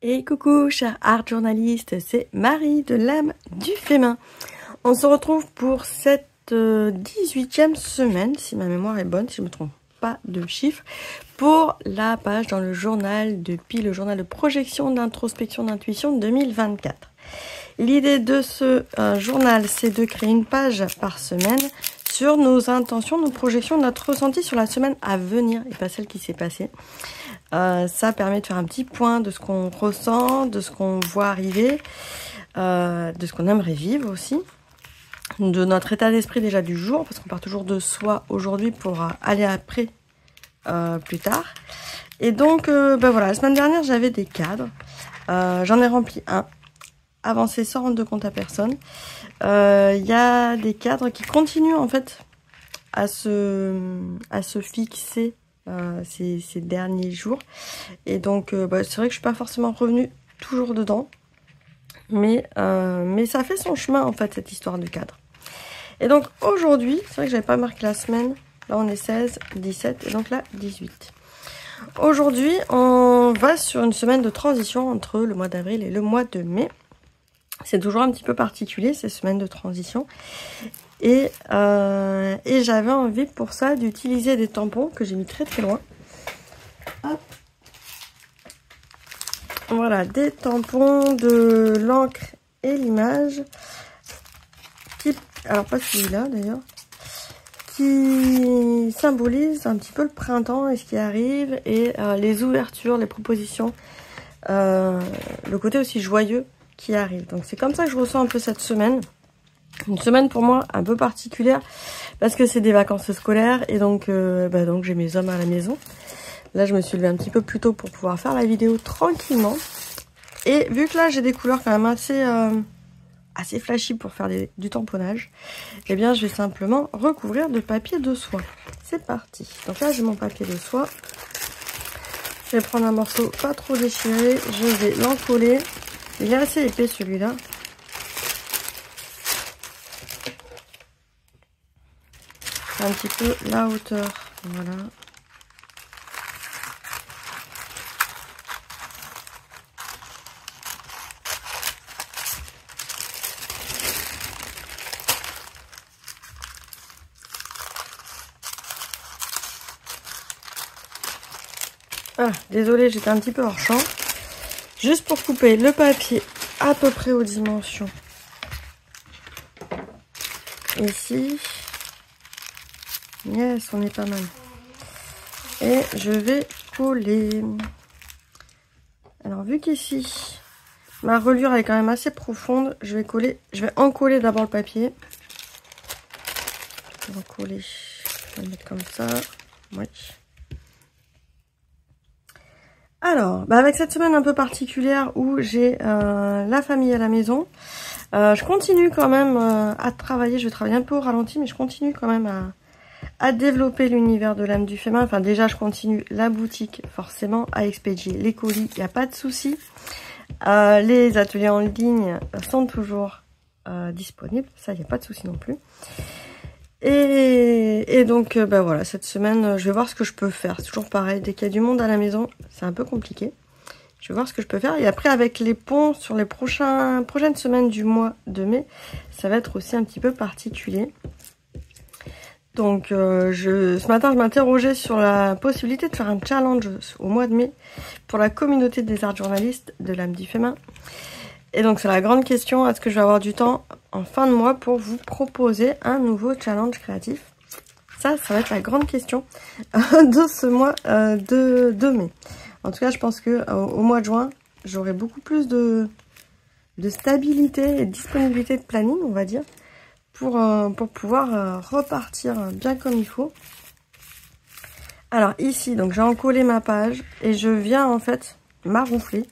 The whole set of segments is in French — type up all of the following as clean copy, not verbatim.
Et coucou chers art journalistes, c'est Marie de l'âme du féminin. On se retrouve pour cette 18e semaine, si ma mémoire est bonne, si je ne me trompe pas de chiffres, pour la page dans le journal de Pi, le journal de projection, d'introspection, d'intuition 2024. L'idée de ce journal, c'est de créer une page par semaine sur nos intentions, nos projections, notre ressenti sur la semaine à venir et pas celle qui s'est passée. Ça permet de faire un petit point de ce qu'on ressent, de ce qu'on voit arriver, de ce qu'on aimerait vivre aussi, de notre état d'esprit déjà du jour, parce qu'on part toujours de soi aujourd'hui pour aller après plus tard. Et donc, voilà, la semaine dernière, j'avais des cadres. J'en ai rempli un, avancé sans rendre de compte à personne. Il y a des cadres qui continuent en fait à se fixer ces derniers jours. Et donc, c'est vrai que je suis pas forcément revenue toujours dedans. Mais ça fait son chemin, en fait, cette histoire de cadre. Et donc, aujourd'hui, c'est vrai que j'avais pas marqué la semaine. Là, on est 16, 17, et donc là, 18. Aujourd'hui, on va sur une semaine de transition entre le mois d'avril et le mois de mai. C'est toujours un petit peu particulier, ces semaines de transition. Et j'avais envie pour ça d'utiliser des tampons que j'ai mis très très loin. Hop. Voilà, des tampons de l'encre et l'image. Alors pas celui-là d'ailleurs. Qui symbolise un petit peu le printemps et ce qui arrive. Et les ouvertures, les propositions. Le côté aussi joyeux qui arrive. Donc c'est comme ça que je ressens un peu cette semaine. Une semaine pour moi un peu particulière parce que c'est des vacances scolaires et donc, donc j'ai mes hommes à la maison. Là je me suis levée un petit peu plus tôt pour pouvoir faire la vidéo tranquillement. Et vu que là j'ai des couleurs quand même assez flashy pour faire du tamponnage, eh bien je vais simplement recouvrir de papier de soie. C'est parti. Donc là j'ai mon papier de soie. Je vais prendre un morceau pas trop déchiré, je vais l'encoller. Il est assez épais celui-là. Un petit peu la hauteur, voilà. Ah, désolée, j'étais un petit peu hors champ. Juste pour couper le papier à peu près aux dimensions. Ici. Yes, on est pas mal. Et je vais coller. Alors, vu qu'ici, ma reliure elle est quand même assez profonde, je vais encoller d'abord le papier. Je vais coller. Je vais le mettre comme ça. Oui. Alors, avec cette semaine un peu particulière où j'ai la famille à la maison, je continue quand même à travailler. Je vais travailler un peu au ralenti, mais je continue quand même à développer l'univers de l'âme du féminin. Enfin, déjà, je continue la boutique, forcément, à expédier les colis, il n'y a pas de souci. Les ateliers en ligne sont toujours disponibles, ça, il n'y a pas de souci non plus. Et donc, voilà, cette semaine, je vais voir ce que je peux faire. C'est toujours pareil, dès qu'il y a du monde à la maison, c'est un peu compliqué. Je vais voir ce que je peux faire. Et après, avec les ponts sur les prochaines semaines du mois de mai, ça va être aussi un petit peu particulier. Donc, ce matin, je m'interrogeais sur la possibilité de faire un challenge au mois de mai pour la communauté des art journalistes de l'âme du féminin. Et donc, c'est la grande question, est-ce que je vais avoir du temps en fin de mois pour vous proposer un nouveau challenge créatif? Ça va être la grande question de ce mois de mai. En tout cas, je pense que au mois de juin, j'aurai beaucoup plus de stabilité et de disponibilité de planning, on va dire, pour pouvoir repartir bien comme il faut. Alors ici, donc j'ai encollé ma page et je viens en fait maroufler,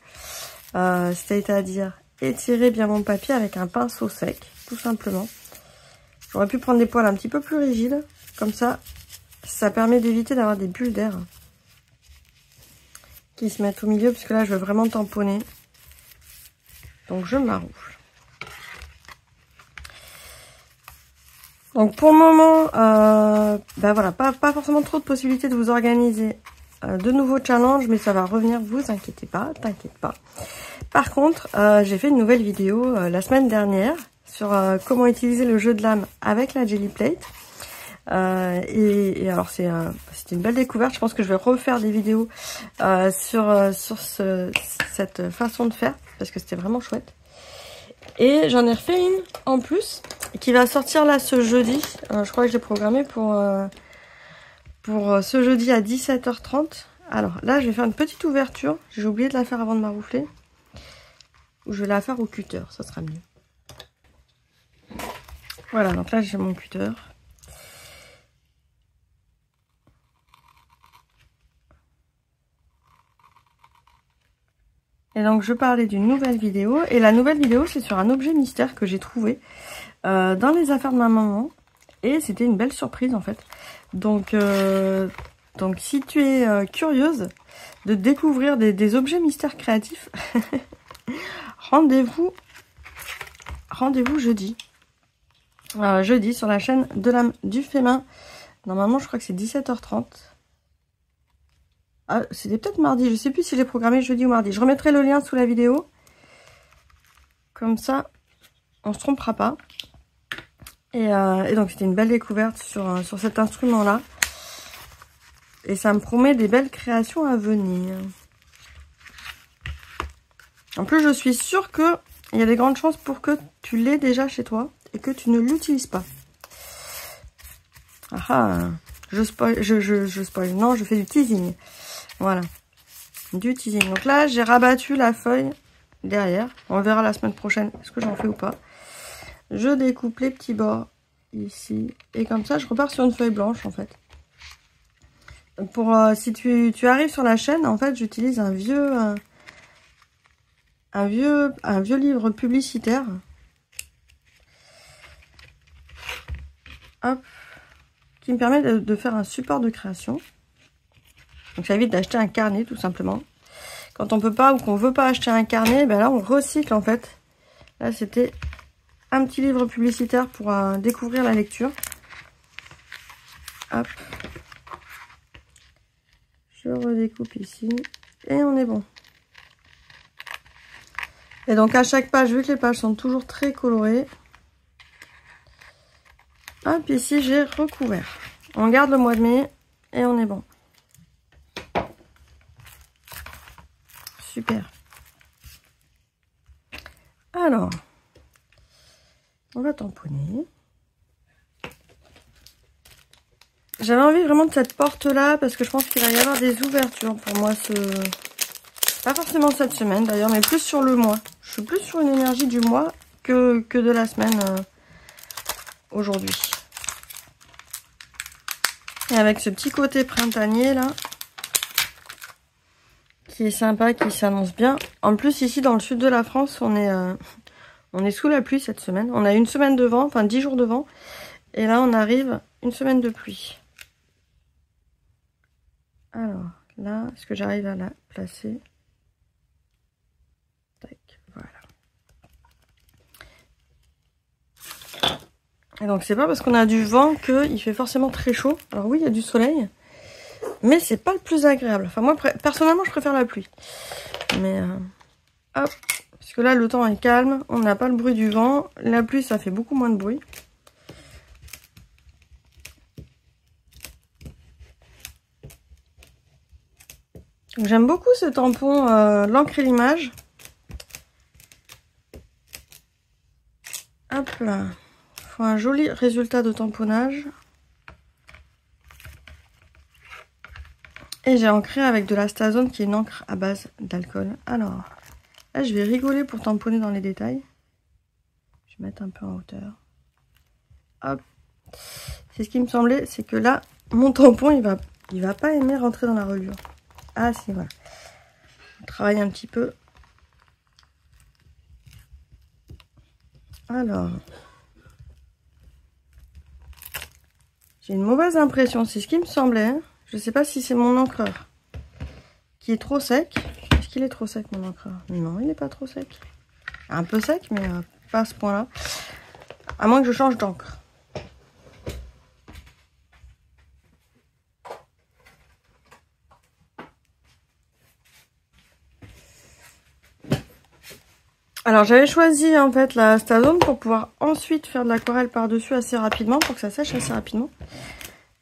c'est-à-dire étirer bien mon papier avec un pinceau sec, tout simplement. J'aurais pu prendre des poils un petit peu plus rigides, comme ça permet d'éviter d'avoir des bulles d'air qui se mettent au milieu, puisque là je veux vraiment tamponner. Donc je maroufle. Donc pour le moment, voilà, pas forcément trop de possibilités de vous organiser de nouveaux challenges, mais ça va revenir, vous inquiétez pas, t'inquiète pas. Par contre, j'ai fait une nouvelle vidéo la semaine dernière sur comment utiliser le jeu de l'âme avec la Jelly Plate. Et alors c'était une belle découverte. Je pense que je vais refaire des vidéos sur cette façon de faire parce que c'était vraiment chouette. Et j'en ai refait une en plus qui va sortir là ce jeudi. Je crois que j'ai programmé pour ce jeudi à 17h30. Alors là je vais faire une petite ouverture. J'ai oublié de la faire avant de maroufler. Ou je vais la faire au cutter, ça sera mieux. Voilà, donc là j'ai mon cutter. Et donc je parlais d'une nouvelle vidéo. Et la nouvelle vidéo c'est sur un objet mystère que j'ai trouvé dans les affaires de ma maman. Et c'était une belle surprise en fait. Donc si tu es curieuse de découvrir des objets mystères créatifs, rendez-vous jeudi. Jeudi sur la chaîne de l'âme du féminin. Normalement je crois que c'est 17h30. Ah, c'était peut-être mardi, je sais plus si j'ai programmé jeudi ou mardi. Je remettrai le lien sous la vidéo. Comme ça, on se trompera pas. Et donc c'était une belle découverte sur cet instrument-là. Et ça me promet des belles créations à venir. En plus, je suis sûre qu'il y a des grandes chances pour que tu l'aies déjà chez toi et que tu ne l'utilises pas. Ah, je spoil, non, je fais du teasing. Voilà, du teasing. Donc là, j'ai rabattu la feuille derrière. On verra la semaine prochaine est-ce que j'en fais ou pas. Je découpe les petits bords ici. Et comme ça, je repars sur une feuille blanche en fait. Pour si tu arrives sur la chaîne, en fait, j'utilise un vieux livre publicitaire. Hop, qui me permet de faire un support de création. Donc ça évite d'acheter un carnet tout simplement. Quand on peut pas ou qu'on veut pas acheter un carnet, ben là on recycle en fait. Là c'était un petit livre publicitaire pour découvrir la lecture. Hop. Je redécoupe ici et on est bon. Et donc à chaque page, vu que les pages sont toujours très colorées, hop, ici j'ai recouvert. On garde le mois de mai et on est bon. Super. Alors, on va tamponner. J'avais envie vraiment de cette porte-là parce que je pense qu'il va y avoir des ouvertures pour moi. Pas forcément cette semaine d'ailleurs, mais plus sur le mois. Je suis plus sur une énergie du mois que de la semaine aujourd'hui. Et avec ce petit côté printanier là, qui est sympa, qui s'annonce bien. En plus ici dans le sud de la France, on est sous la pluie cette semaine. On a une semaine de vent, enfin 10 jours de vent. Et là on arrive une semaine de pluie. Alors là, est-ce que j'arrive à la placer? Tac, voilà. Et donc c'est pas parce qu'on a du vent qu'il fait forcément très chaud. Alors oui, il y a du soleil, mais c'est pas le plus agréable. Enfin moi personnellement je préfère la pluie. Mais hop, parce que là le temps est calme, on n'a pas le bruit du vent. La pluie ça fait beaucoup moins de bruit. J'aime beaucoup ce tampon, l'encre et l'image. Hop là. Faut un joli résultat de tamponnage. Et j'ai ancré avec de la Stazone qui est une encre à base d'alcool. Alors, là je vais rigoler pour tamponner dans les détails. Je vais mettre un peu en hauteur. Hop. C'est ce qui me semblait, c'est que là, mon tampon, il va pas aimer rentrer dans la reliure. Ah si, voilà. On travaille un petit peu. Alors. J'ai une mauvaise impression, c'est ce qui me semblait. Je sais pas si c'est mon encreur qui est trop sec. Est-ce qu'il est trop sec mon encreur? Non, il n'est pas trop sec. Un peu sec, mais pas à ce point-là. À moins que je change d'encre. Alors j'avais choisi en fait la Stazone pour pouvoir ensuite faire de l'aquarelle par-dessus assez rapidement, pour que ça sèche assez rapidement.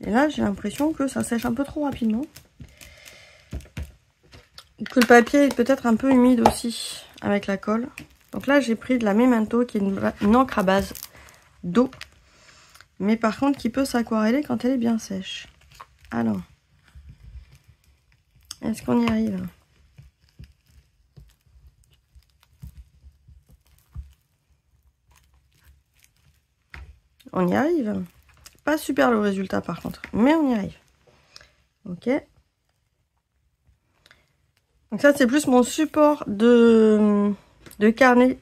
Et là j'ai l'impression que ça sèche un peu trop rapidement. Que le papier est peut-être un peu humide aussi avec la colle. Donc là j'ai pris de la Memento qui est une encre à base d'eau. Mais par contre qui peut s'aquareller quand elle est bien sèche. Alors, est-ce qu'on y arrive ? On y arrive. Pas super le résultat par contre, mais on y arrive. Ok. Donc ça c'est plus mon support de carnet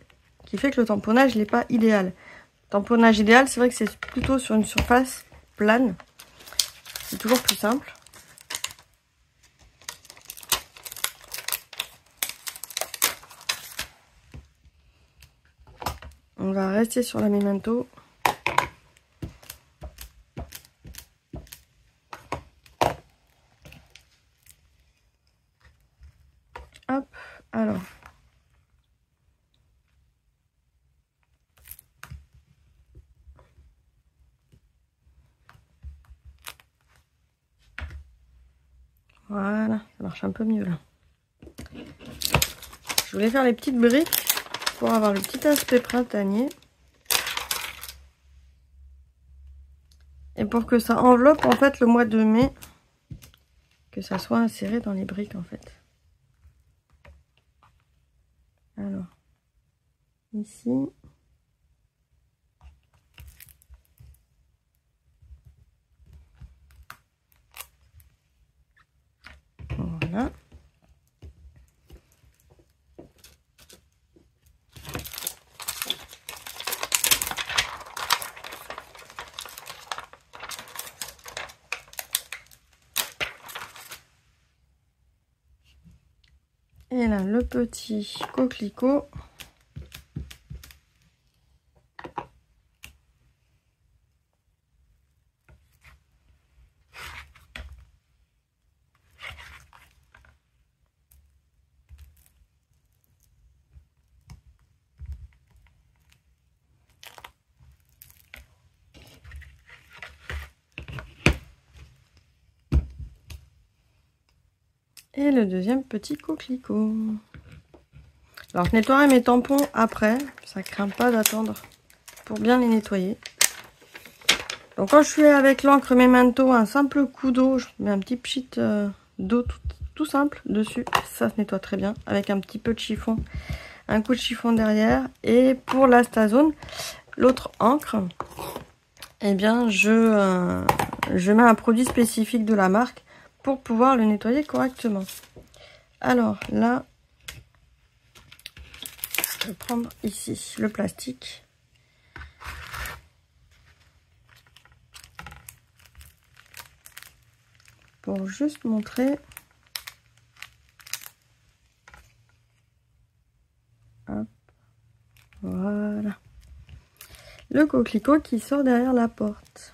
qui fait que le tamponnage n'est pas idéal. Le tamponnage idéal, c'est vrai que c'est plutôt sur une surface plane. C'est toujours plus simple. On va rester sur la Memento. Hop, alors. Voilà, ça marche un peu mieux là. Je voulais faire les petites briques pour avoir le petit aspect printanier. Et pour que ça enveloppe en fait le mois de mai. Que ça soit inséré dans les briques en fait. Alors, ici. Voilà. Et là, le petit coquelicot. Et le deuxième petit coquelicot. Alors je nettoierai mes tampons après, ça craint pas d'attendre pour bien les nettoyer. Donc quand je suis avec l'encre Memento, un simple coup d'eau, je mets un petit pchit d'eau tout simple dessus, ça se nettoie très bien, avec un petit peu de chiffon, un coup de chiffon derrière. Et pour la Stazone, l'autre encre, eh bien je mets un produit spécifique de la marque pour pouvoir le nettoyer correctement. Alors là, je vais prendre ici le plastique. Pour juste montrer. Hop. Voilà. Le coquelicot qui sort derrière la porte.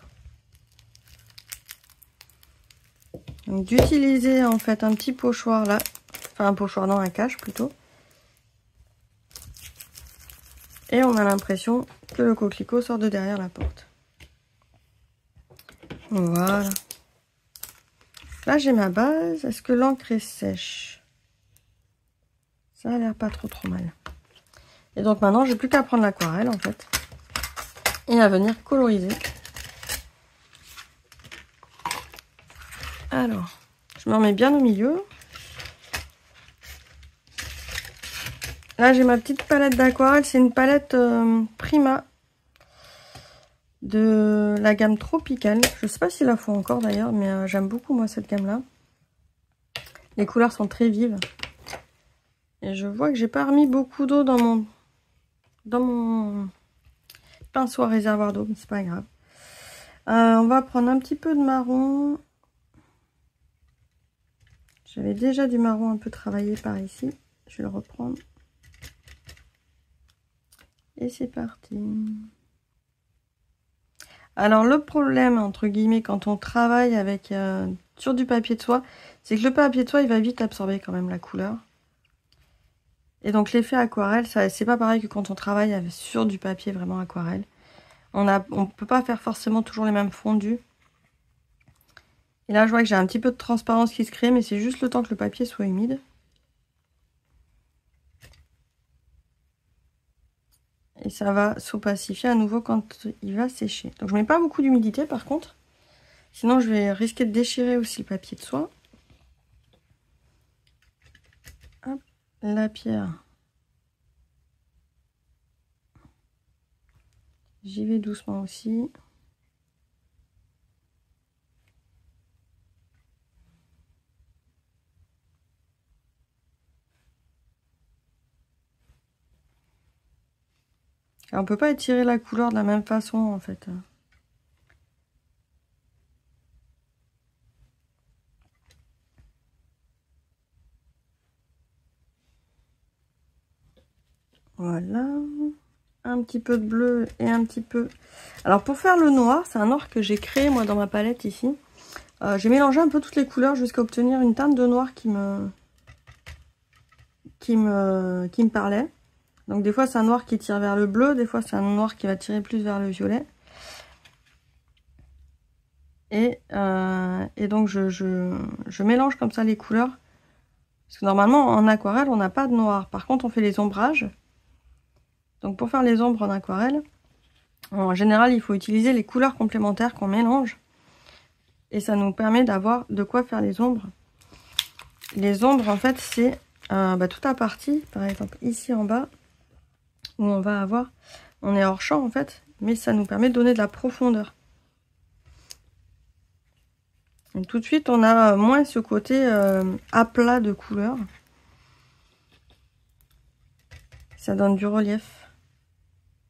Donc d'utiliser en fait un petit pochoir là. Enfin un pochoir dans un cache plutôt. Et on a l'impression que le coquelicot sort de derrière la porte. Voilà. Là j'ai ma base. Est-ce que l'encre est sèche? Ça a l'air pas trop mal. Et donc maintenant j'ai plus qu'à prendre l'aquarelle en fait. Et à venir coloriser. Alors, je me remets bien au milieu. Là j'ai ma petite palette d'aquarelle. C'est une palette Prima. De la gamme Tropicale. Je sais pas s'ils la font encore d'ailleurs, mais j'aime beaucoup moi cette gamme là. Les couleurs sont très vives. Et je vois que j'ai pas remis beaucoup d'eau dans mon pinceau à réservoir d'eau, mais c'est pas grave. On va prendre un petit peu de marron. J'avais déjà du marron un peu travaillé par ici. Je vais le reprendre. Et c'est parti. Alors le problème entre guillemets quand on travaille avec sur du papier de soie, c'est que le papier de soie il va vite absorber quand même la couleur. Et donc l'effet aquarelle, c'est pas pareil que quand on travaille sur du papier vraiment aquarelle. On peut pas faire forcément toujours les mêmes fondus. Et là, je vois que j'ai un petit peu de transparence qui se crée, mais c'est juste le temps que le papier soit humide. Et ça va s'opacifier à nouveau quand il va sécher. Donc je mets pas beaucoup d'humidité par contre. Sinon je vais risquer de déchirer aussi le papier de soie. Hop, la pierre. J'y vais doucement aussi. On peut pas étirer la couleur de la même façon en fait. Voilà. Un petit peu de bleu et un petit peu... Alors pour faire le noir, c'est un noir que j'ai créé moi dans ma palette ici. J'ai mélangé un peu toutes les couleurs jusqu'à obtenir une teinte de noir qui me parlait. Donc des fois c'est un noir qui tire vers le bleu, des fois c'est un noir qui va tirer plus vers le violet. Et donc je mélange comme ça les couleurs. Parce que normalement en aquarelle on n'a pas de noir. Par contre on fait les ombrages. Donc pour faire les ombres en aquarelle, en général il faut utiliser les couleurs complémentaires qu'on mélange. Et ça nous permet d'avoir de quoi faire les ombres. Les ombres en fait c'est toute la partie, par exemple ici en bas, où on va avoir, on est hors champ en fait, mais ça nous permet de donner de la profondeur. Donc, tout de suite on a moins ce côté aplat de couleurs. Ça donne du relief.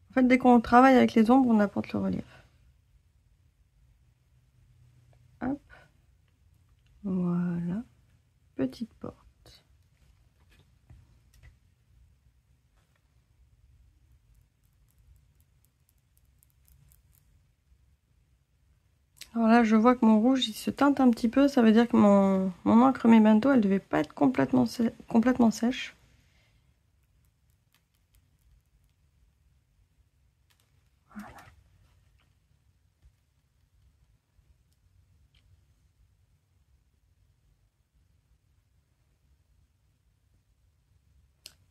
En fait dès qu'on travaille avec les ombres on apporte le relief. Hop. Voilà. Petite porte. Alors là, je vois que mon rouge, il se teinte un petit peu. Ça veut dire que mon encre Memento, elle devait pas être complètement sèche. Voilà.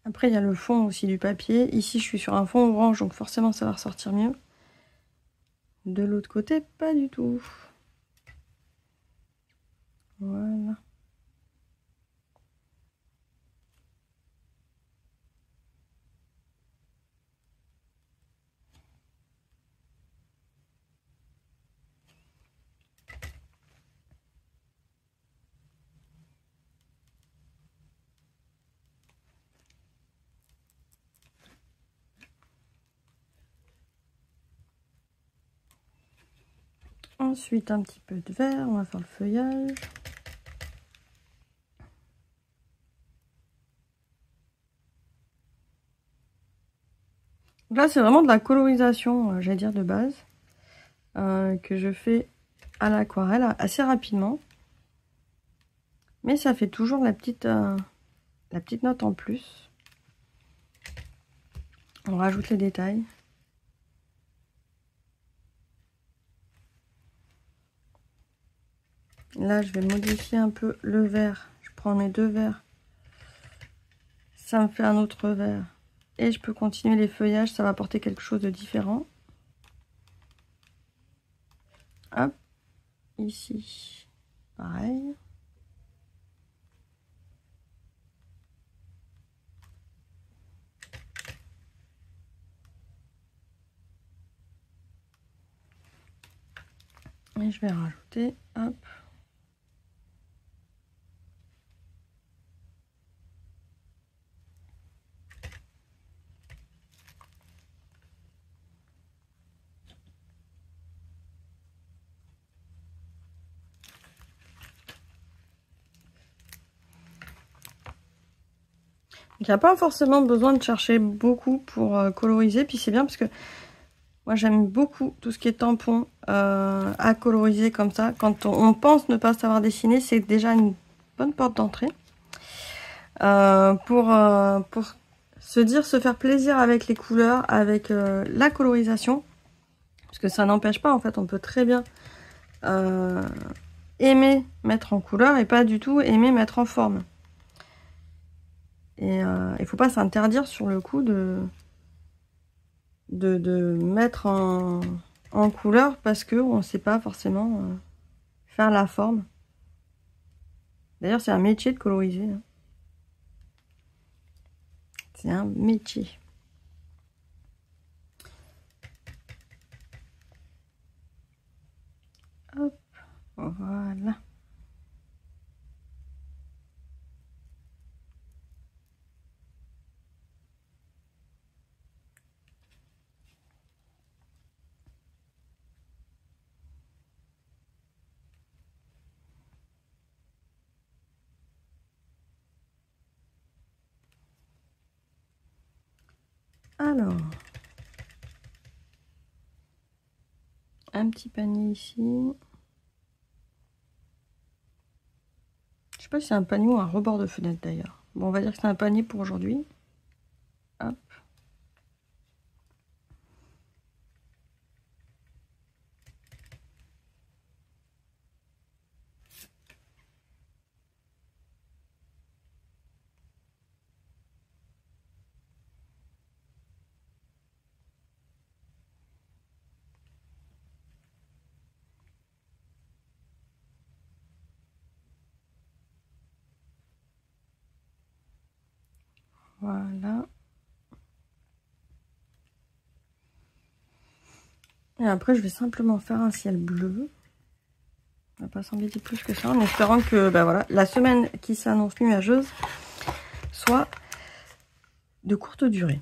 Après, il y a le fond aussi du papier. Ici, je suis sur un fond orange, donc forcément, ça va ressortir mieux. De l'autre côté, pas du tout. Voilà. Ensuite, un petit peu de vert. On va faire le feuillage. Là, c'est vraiment de la colorisation, j'allais dire de base, que je fais à l'aquarelle assez rapidement. Mais ça fait toujours la petite note en plus. On rajoute les détails. Là, je vais modifier un peu le vert. Je prends mes deux verts. Ça me fait un autre vert. Et je peux continuer les feuillages. Ça va apporter quelque chose de différent. Hop. Ici. Pareil. Et je vais rajouter. Hop. Il n'y a pas forcément besoin de chercher beaucoup pour coloriser. Puis c'est bien parce que moi j'aime beaucoup tout ce qui est tampon à coloriser comme ça. Quand on pense ne pas savoir dessiner, c'est déjà une bonne porte d'entrée. Pour se faire plaisir avec les couleurs, avec la colorisation. Parce que ça n'empêche pas, en fait, on peut très bien aimer mettre en couleur et pas du tout aimer mettre en forme. Et il faut pas s'interdire sur le coup de mettre en couleur parce qu'on ne sait pas forcément faire la forme. D'ailleurs, c'est un métier de coloriser. Hein. C'est un métier. Hop, voilà. Alors, un petit panier ici. Je sais pas si c'est un panier ou un rebord de fenêtre d'ailleurs. Bon, on va dire que c'est un panier pour aujourd'hui. Hop. Voilà. Et après, je vais simplement faire un ciel bleu. On va pas s'embêter plus que ça, en espérant que voilà, la semaine qui s'annonce nuageuse soit de courte durée.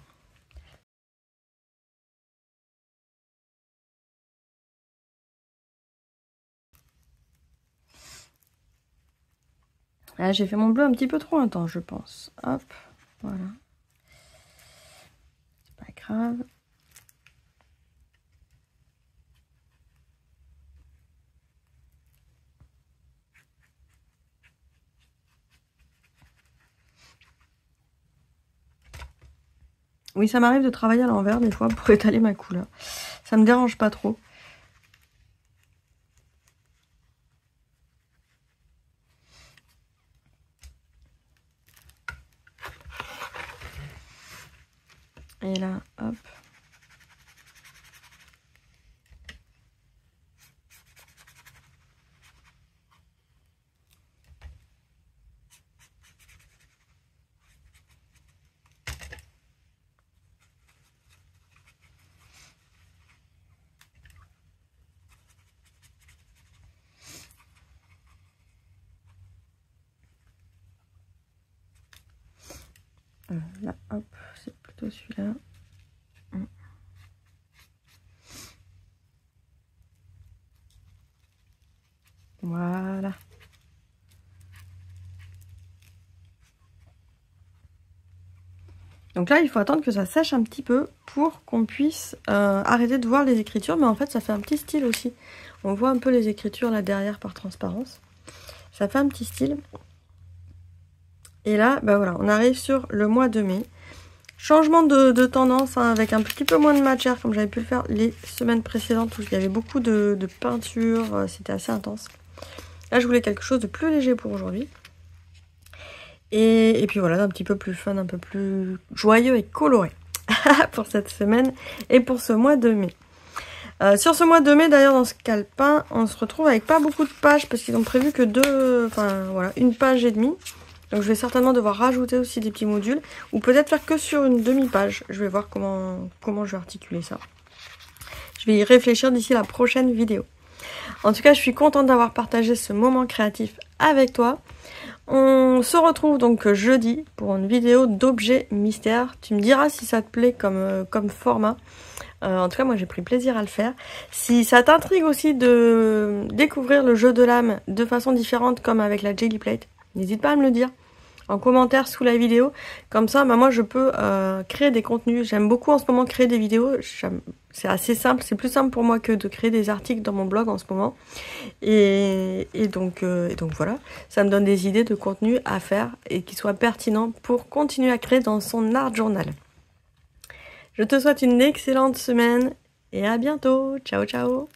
Ah, j'ai fait mon bleu un petit peu trop intense, je pense. Hop, voilà. C'est pas grave. Oui, ça m'arrive de travailler à l'envers des fois pour étaler ma couleur. Ça me dérange pas trop. Et là, hop. Là, hop, c'est plutôt celui-là. Voilà. Donc là, il faut attendre que ça sèche un petit peu pour qu'on puisse arrêter de voir les écritures. Mais en fait, ça fait un petit style aussi. On voit un peu les écritures là derrière par transparence. Ça fait un petit style. Et là, voilà, on arrive sur le mois de mai. Changement de tendance, hein, avec un petit peu moins de matière, comme j'avais pu le faire les semaines précédentes où il y avait beaucoup de peinture. C'était assez intense. Là, je voulais quelque chose de plus léger pour aujourd'hui. Et puis voilà, un petit peu plus fun, un peu plus joyeux et coloré pour cette semaine et pour ce mois de mai. Sur ce mois de mai, d'ailleurs, dans ce calepin, on se retrouve avec pas beaucoup de pages parce qu'ils ont prévu que une page et demie. Donc je vais certainement devoir rajouter aussi des petits modules ou peut-être faire que sur une demi-page. Je vais voir comment je vais articuler ça. Je vais y réfléchir d'ici la prochaine vidéo. En tout cas, je suis contente d'avoir partagé ce moment créatif avec toi. On se retrouve donc jeudi pour une vidéo d'objets mystères. Tu me diras si ça te plaît comme format. En tout cas, moi j'ai pris plaisir à le faire. Si ça t'intrigue aussi de découvrir le jeu de l'âme de façon différente comme avec la Jelly Plate, n'hésite pas à me le dire. en commentaire sous la vidéo. Comme ça, bah, moi je peux créer des contenus. J'aime beaucoup en ce moment créer des vidéos. C'est assez simple, c'est plus simple pour moi que de créer des articles dans mon blog en ce moment. Et donc voilà, ça me donne des idées de contenu à faire et qui soient pertinents pour continuer à créer dans son art journal. Je te souhaite une excellente semaine et à bientôt. Ciao ciao.